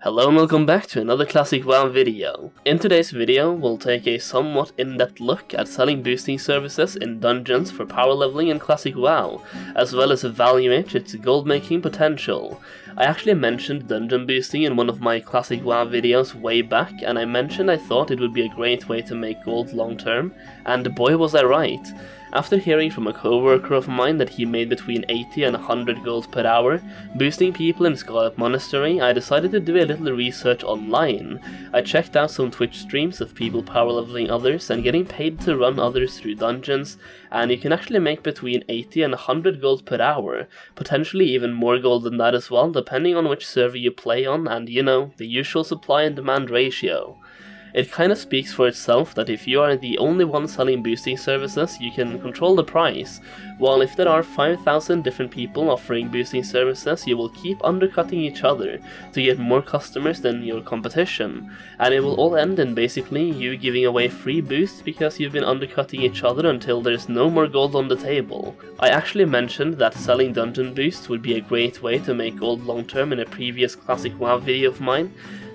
Hello and welcome back to another classic WoW video. In today's video, we'll take a somewhat in-depth look at selling boosting services in dungeons for power leveling in classic WoW, as well as evaluate its gold making potential. I actually mentioned dungeon boosting in one of my classic WoW videos way back, and I mentioned I thought it would be a great way to make gold long term, and boy was I right. After hearing from a co-worker of mine that he made between 80 and 100 gold per hour boosting people in Scarlet Monastery, I decided to do a little research online. I checked out some Twitch streams of people power leveling others and getting paid to run others through dungeons, and you can actually make between 80 and 100 gold per hour, potentially even more gold than that as well, depending on which server you play on and, you know, the usual supply and demand ratio. It kinda speaks for itself that if you are the only one selling boosting services, you can control the price, while if there are 5,000 different people offering boosting services, you will keep undercutting each other to get more customers than your competition, and it will all end in basically you giving away free boosts because you've been undercutting each other until there's no more gold on the table. I actually mentioned that selling dungeon boosts would be a great way to make gold long term in a previous classic WoW video of mine.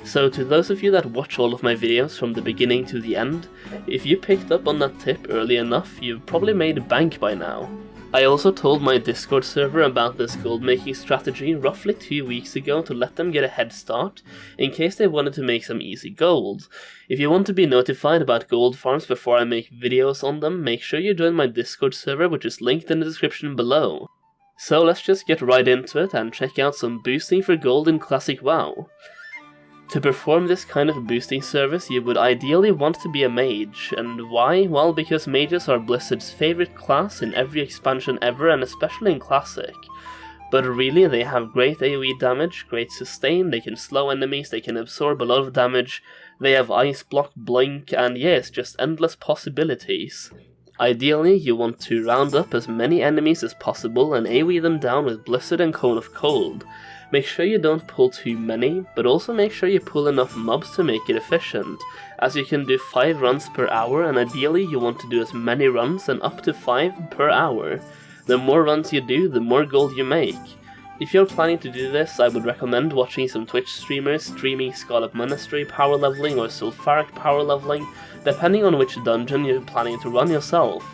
So to those of you that watch all of my videos from the beginning to the end, if you picked up on that tip early enough, you've probably made bank by now. I also told my Discord server about this gold making strategy roughly 2 weeks ago to let them get a head start, in case they wanted to make some easy gold. If you want to be notified about gold farms before I make videos on them, make sure you join my Discord server, which is linked in the description below. So let's just get right into it and check out some boosting for gold in classic WoW. To perform this kind of boosting service, you would ideally want to be a mage, and why? Well, because mages are Blizzard's favorite class in every expansion ever, and especially in Classic. But really, they have great AoE damage, great sustain, they can slow enemies, they can absorb a lot of damage, they have ice block, blink, and yes, just endless possibilities. Ideally, you want to round up as many enemies as possible and AoE them down with Blizzard and Cone of Cold. Make sure you don't pull too many, but also make sure you pull enough mobs to make it efficient, as you can do 5 runs per hour, and ideally you want to do as many runs and up to 5 per hour. The more runs you do, the more gold you make. If you're planning to do this, I would recommend watching some Twitch streamers streaming Scarlet Monastery power leveling or Zul'Farrak power leveling, depending on which dungeon you're planning to run yourself.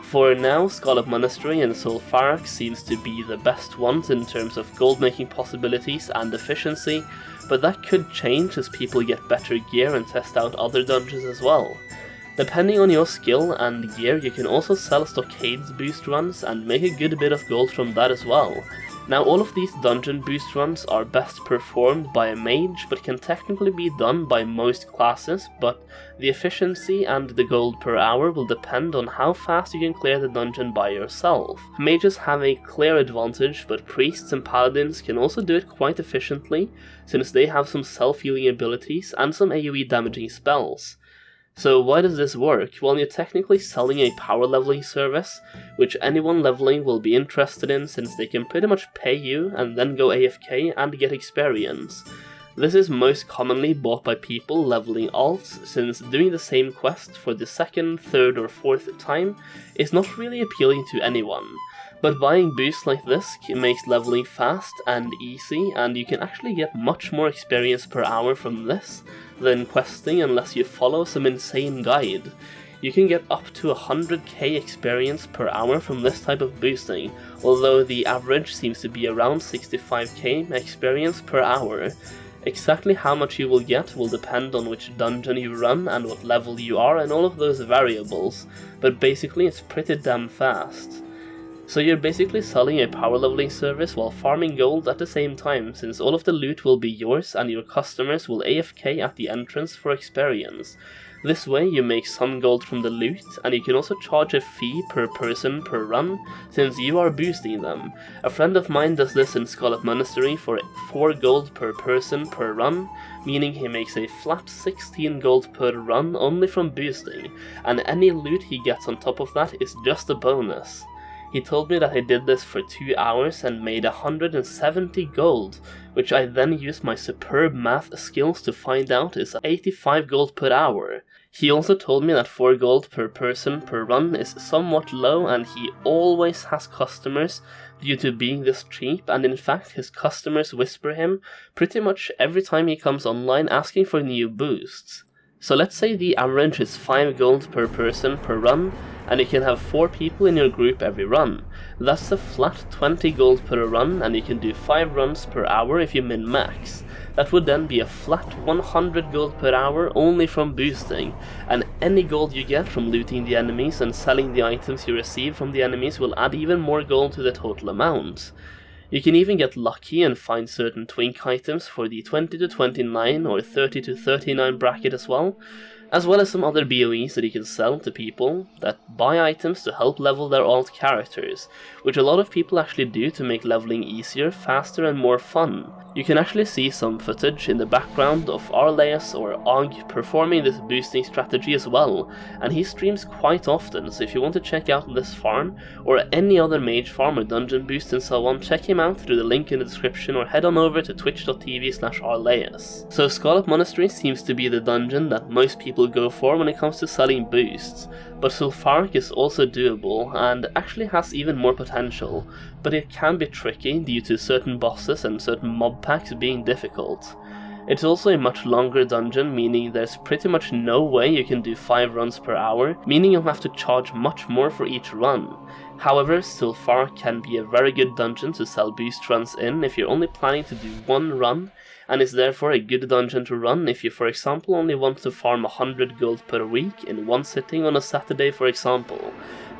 For now, Scarlet Monastery and Zul'Farrak seems to be the best ones in terms of gold making possibilities and efficiency, but that could change as people get better gear and test out other dungeons as well. Depending on your skill and gear, you can also sell Stockades boost runs and make a good bit of gold from that as well. Now, all of these dungeon boost runs are best performed by a mage, but can technically be done by most classes, but the efficiency and the gold per hour will depend on how fast you can clear the dungeon by yourself. Mages have a clear advantage, but priests and paladins can also do it quite efficiently, since they have some self-healing abilities and some AoE damaging spells. So why does this work? Well, you're technically selling a power leveling service, which anyone leveling will be interested in since they can pretty much pay you and then go AFK and get experience. This is most commonly bought by people leveling alts, since doing the same quest for the second, third or fourth time is not really appealing to anyone. But buying boosts like this makes leveling fast and easy, and you can actually get much more experience per hour from this than questing unless you follow some insane guide. You can get up to 100k experience per hour from this type of boosting, although the average seems to be around 65k experience per hour. Exactly how much you will get will depend on which dungeon you run and what level you are and all of those variables, but basically it's pretty damn fast. So you're basically selling a power leveling service while farming gold at the same time, since all of the loot will be yours and your customers will AFK at the entrance for experience. This way you make some gold from the loot, and you can also charge a fee per person per run, since you are boosting them. A friend of mine does this in Scarlet Monastery for 4 gold per person per run, meaning he makes a flat 16 gold per run only from boosting, and any loot he gets on top of that is just a bonus. He told me that he did this for 2 hours and made 170 gold, which I then used my superb math skills to find out is 85 gold per hour. He also told me that 4 gold per person per run is somewhat low, and he always has customers due to being this cheap, and in fact his customers whisper him pretty much every time he comes online asking for new boosts. So let's say the average is 5 gold per person per run, and you can have 4 people in your group every run. That's a flat 20 gold per run, and you can do 5 runs per hour if you min-max. That would then be a flat 100 gold per hour only from boosting, and any gold you get from looting the enemies and selling the items you receive from the enemies will add even more gold to the total amount. You can even get lucky and find certain twink items for the 20 to 29 or 30 to 39 bracket as well as some other BOEs that you can sell to people that buy items to help level their alt characters, which a lot of people actually do to make leveling easier, faster and more fun. You can actually see some footage in the background of Arleus or Og performing this boosting strategy as well, and he streams quite often, so if you want to check out this farm or any other mage farm or dungeon boost and so on, check him out through the link in the description or head on over to twitch.tv/Arleus. So Scarlet Monastery seems to be the dungeon that most people go for when it comes to selling boosts, but Zul'Farrak is also doable and actually has even more potential, but it can be tricky due to certain bosses and certain mob packs being difficult. It's also a much longer dungeon, meaning there's pretty much no way you can do 5 runs per hour, meaning you'll have to charge much more for each run. However, Zul'Farrak can be a very good dungeon to sell boost runs in if you're only planning to do 1 run, and is therefore a good dungeon to run if you, for example, only want to farm 100 gold per week in one sitting on a Saturday, for example.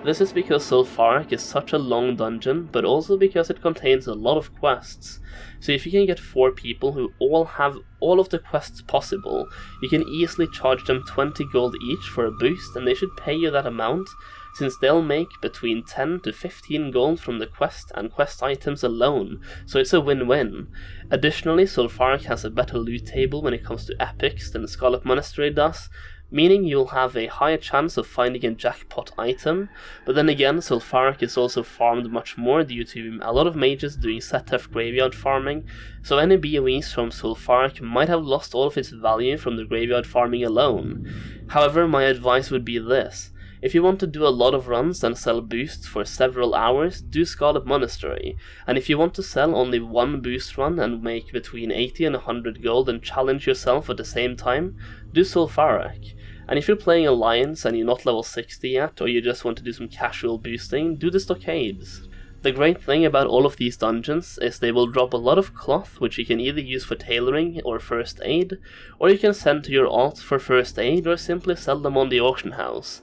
This is because Zul'Farrak is such a long dungeon, but also because it contains a lot of quests. So if you can get 4 people who all have all of the quests possible, you can easily charge them 20 gold each for a boost, and they should pay you that amount, since they'll make between 10 to 15 gold from the quest and quest items alone, so it's a win-win. Additionally, Zul'Farrak has a better loot table when it comes to epics than Scarlet Monastery does, meaning you'll have a higher chance of finding a jackpot item, but then again Zul'Farrak is also farmed much more due to a lot of mages doing Setef graveyard farming, so any BOEs from Zul'Farrak might have lost all of its value from the graveyard farming alone. However, my advice would be this: if you want to do a lot of runs and sell boosts for several hours, do Scarlet Monastery, and if you want to sell only 1 boost run and make between 80 and 100 gold and challenge yourself at the same time, do Zul'Farrak. And if you're playing Alliance and you're not level 60 yet, or you just want to do some casual boosting, do the Stockades. The great thing about all of these dungeons is they will drop a lot of cloth, which you can either use for tailoring or first aid, or you can send to your alts for first aid or simply sell them on the auction house.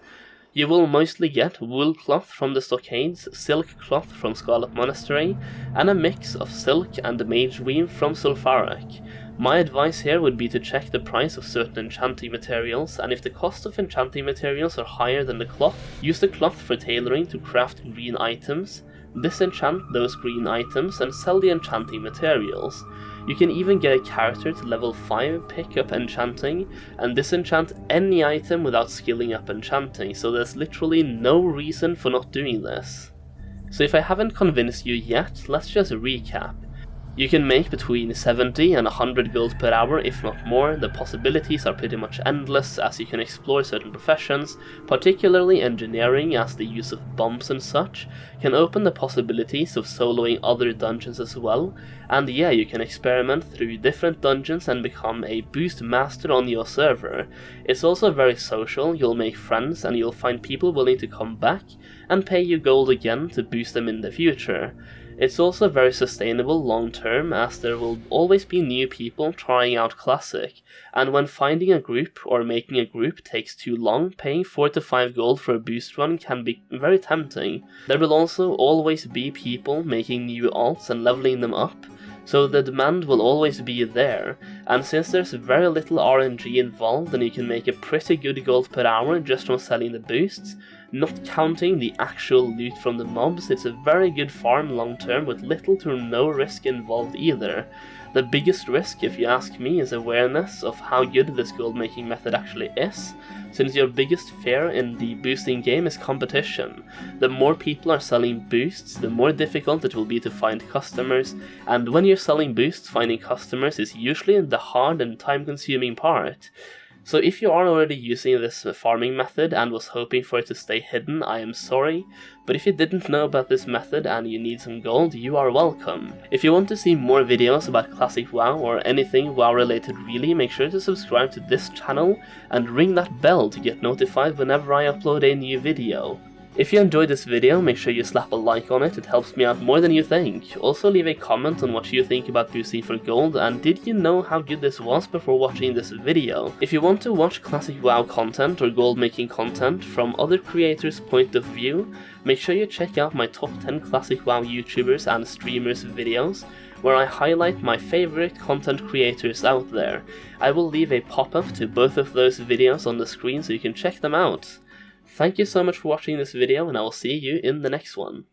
You will mostly get wool cloth from the Stockades, silk cloth from Scarlet Monastery, and a mix of silk and mage weave from Zul'Farrak. My advice here would be to check the price of certain enchanting materials, and if the cost of enchanting materials are higher than the cloth, use the cloth for tailoring to craft green items, disenchant those green items and sell the enchanting materials. You can even get a character to level 5 pick up enchanting and disenchant any item without skilling up enchanting, so there's literally no reason for not doing this. So if I haven't convinced you yet, let's just recap. You can make between 70 and 100 gold per hour, if not more. The possibilities are pretty much endless, as you can explore certain professions, particularly engineering, as the use of bombs and such can open the possibilities of soloing other dungeons as well, and yeah, you can experiment through different dungeons and become a boost master on your server. It's also very social, you'll make friends and you'll find people willing to come back and pay you gold again to boost them in the future. It's also very sustainable long term, as there will always be new people trying out Classic, and when finding a group or making a group takes too long, paying 4 to 5 gold for a boost run can be very tempting. There will also always be people making new alts and leveling them up, so the demand will always be there, and since there's very little RNG involved and you can make a pretty good gold per hour just from selling the boosts, not counting the actual loot from the mobs, it's a very good farm long term with little to no risk involved either. The biggest risk, if you ask me, is awareness of how good this gold making method actually is, since your biggest fear in the boosting game is competition. The more people are selling boosts, the more difficult it will be to find customers, and when you're selling boosts, finding customers is usually the hard and time consuming part. So if you are already using this farming method and was hoping for it to stay hidden, I am sorry, but if you didn't know about this method and you need some gold, you are welcome. If you want to see more videos about classic WoW or anything WoW related really, make sure to subscribe to this channel and ring that bell to get notified whenever I upload a new video. If you enjoyed this video, make sure you slap a like on it helps me out more than you think. Also leave a comment on what you think about boosting for gold, and did you know how good this was before watching this video? If you want to watch classic WoW content or gold making content from other creators' point of view, make sure you check out my top 10 classic WoW YouTubers and streamers videos, where I highlight my favorite content creators out there. I will leave a pop-up to both of those videos on the screen so you can check them out. Thank you so much for watching this video, and I will see you in the next one.